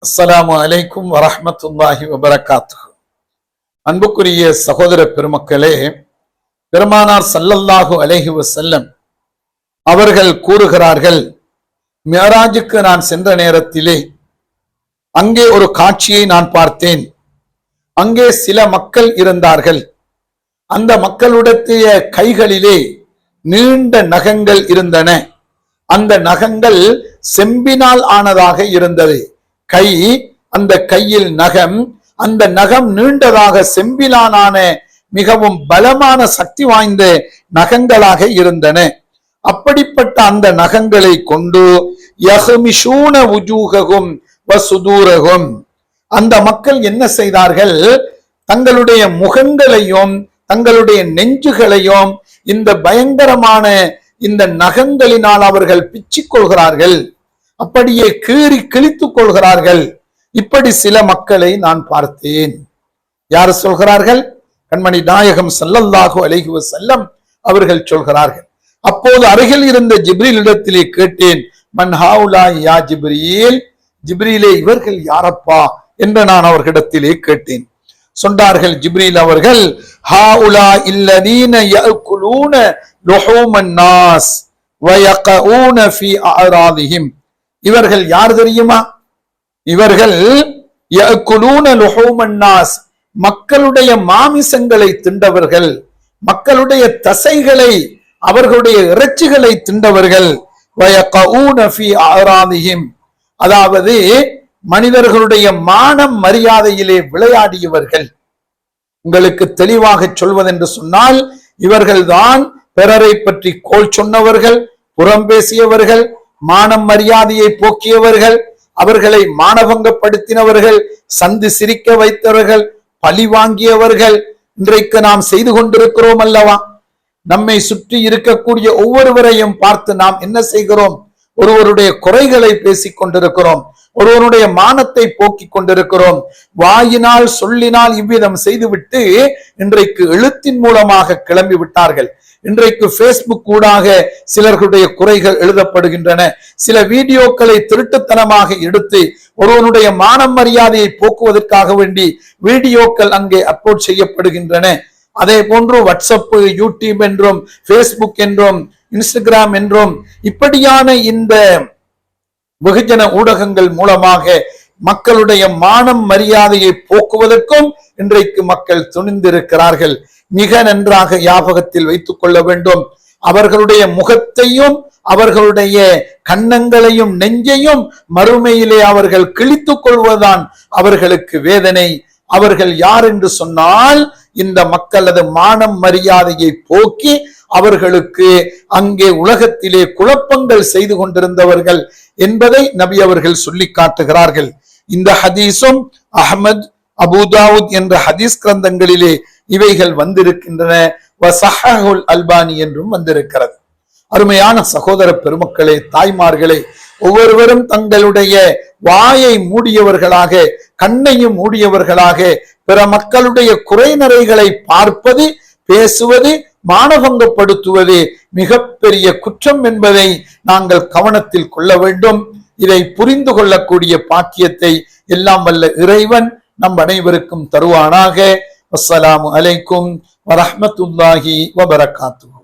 அஸ்ஸலாமு அலைக்கும் வரஹ்மத்துல்லாஹி வபரகாத்துஹு. அன்புக்குரிய சகோதர பெருமக்களே, பெருமானார் ஸல்லல்லாஹு அலைஹி வஸல்லம் அவர்கள் கூறுகிறார்கள், மிஅராஜுக்கு நான் சென்ற நேரத்திலே அங்கே ஒரு காட்சியை நான் பார்த்தேன். அங்கே சில மக்கள் இருந்தார்கள். அந்த மக்களுடைய கைகளிலே நீண்ட நகங்கள் இருந்தன. அந்த நகங்கள் செம்பினால் ஆனதாக இருந்தது. கை, அந்த கையில் நகம், அந்த நகம் நீண்டதாக செம்பிலான மிகவும் பலமான சக்தி வாய்ந்த நகங்களாக இருந்தன. அப்படிப்பட்ட அந்த நகங்களை கொண்டு யஹ்மிஷூன வுஜூஹகும் வசுதூரகும், அந்த மக்கள் என்ன செய்தார்கள்? தங்களுடைய முகங்களையும் தங்களுடைய நெஞ்சுகளையும் இந்த பயங்கரமான இந்த நகங்களினால் அவர்கள் பிச்சிக் கொள்கிறார்கள், அப்படியே கீறி கிழித்துக் கொள்கிறார்கள். இப்படி சில மக்களை நான் பார்த்தேன். யார் சொல்கிறார்கள்? கண்மணி நாயகம் ஸல்லல்லாஹு அலைஹி வஸல்லம் அவர்கள் சொல்கிறார்கள். அப்போது அருகில் இருந்த ஜிப்ரீல் இடத்திலே கேட்டேன், மன் ஹாவுலா யா ஜிப்ரீல், ஜிப்ரீலே இவர்கள் யாரப்பா என்று நான் அவர்களிடத்திலே கேட்டேன். சொன்னார்கள் ஜிப்ரீல் அவர்கள், ஹாவுலா இல்லதீன யஅகுலூன லுஹூமன் நாஸ் வ யகஊன ஃபீ அஅராதிஹிம், இவர்கள் யார் தெரியுமா? இவர்கள் யஅகுலூன லுஹூமன் நாஸ், மக்களுடைய மாமிசங்களை திண்டவர்கள், மக்களுடைய தசைகளை, அவர்களுடைய இறைச்சிகளை திண்டவர்கள். வ யகஊன ஃபீ அஅராதிஹிம், அதாவது மனிதர்களுடைய மானம் மரியாதையிலே விளையாடியவர்கள். உங்களுக்கு தெளிவாக சொல்வதென்று சொன்னால், இவர்கள்தான் பிறரை பற்றி கோல் சொன்னவர்கள், புறம் பேசியவர்கள், மானம் மரியாதையை போக்கியவர்கள், அவர்களை மானபங்கப்படுத்தினவர்கள், சந்தி சிரிக்க வைத்தவர்கள், பழி வாங்கியவர்கள். இன்றைக்கு நாம் செய்து கொண்டிருக்கிறோம் அல்லவா? நம்மை சுற்றி இருக்கக்கூடிய ஒவ்வொருவரையும் பார்த்து நாம் என்ன செய்கிறோம்? ஒருவருடைய குறைகளை பேசிக் கொண்டிருக்கிறோம், ஒருவருடைய மானத்தை போக்கிக் கொண்டிருக்கிறோம். வாயினால் சொல்லினால் இவ்விதம் செய்துவிட்டு இன்றைக்கு எழுத்தின் மூலமாக கிளம்பி விட்டார்கள். இன்றைக்கு பேஸ்புக் ஊடாக சிலர்களுடைய குறைகள் எழுதப்படுகின்றன. சில வீடியோக்களை திருட்டுத்தனமாக எடுத்து ஒருவனுடைய மானம் மரியாதையை போக்குவதற்காக வேண்டி வீடியோக்கள் அங்கே அப்லோட் செய்யப்படுகின்றன. அதே போன்று வாட்ஸ்அப், யூடியூப் என்றும் பேஸ்புக் என்றும் இன்ஸ்டாகிராம் என்றும் இப்படியான இந்த வெகுஜன ஊடகங்கள் மூலமாக மக்களுடைய மானம் மரியாதையை போக்குவதற்கும் இன்றைக்கு மக்கள் துணிந்திருக்கிறார்கள். மிக நன்றாக ஞாபகத்தில் வைத்துக் கொள்ள வேண்டும். அவர்களுடைய முகத்தையும் அவர்களுடைய கன்னங்களையும் நெஞ்சையும் மறுமையிலே அவர்கள் கிழித்துக் கொள்வதுதான் அவர்களுக்கு வேதனை. அவர்கள் யார் என்று சொன்னால், இந்த மக்களது மானம் மரியாதையை போக்கி அவர்களுக்கு அங்கே உலகத்திலே குழப்பங்கள் செய்து கொண்டிருந்தவர்கள் என்பதை நபி அவர்கள் சொல்லி காட்டுகிறார்கள். இந்த ஹதீஸும் அஹ்மத், அபூதாவுத் என்ற ஹதீஸ் கிரந்தங்களிலே இவைகள் வந்திருக்கின்றன. வஸஹஹுல் அல்பானி என்றும் வந்திருக்கிறது. அருமையான சகோதர பெருமக்களே, தாய்மார்களே, ஒவ்வொருவரும் தங்களுடைய வாயை மூடியவர்களாக, கண்ணையும் மூடியவர்களாக பிற மக்களுடைய குறைநிறைகளை பார்ப்பது, பேசுவது, மானபங்கப்படுத்துவது மிகப்பெரிய குற்றம் என்பதை நாங்கள் கவனத்தில் கொள்ள வேண்டும். இதை புரிந்து கொள்ளக்கூடிய பாக்கியத்தை எல்லாம் வல்ல இறைவன் நம் அனைவருக்கும் தருவானாக. அஸ்ஸலாமு அலைக்கும் வரஹ்மத்துல்லாஹி வபரகாத்துஹு.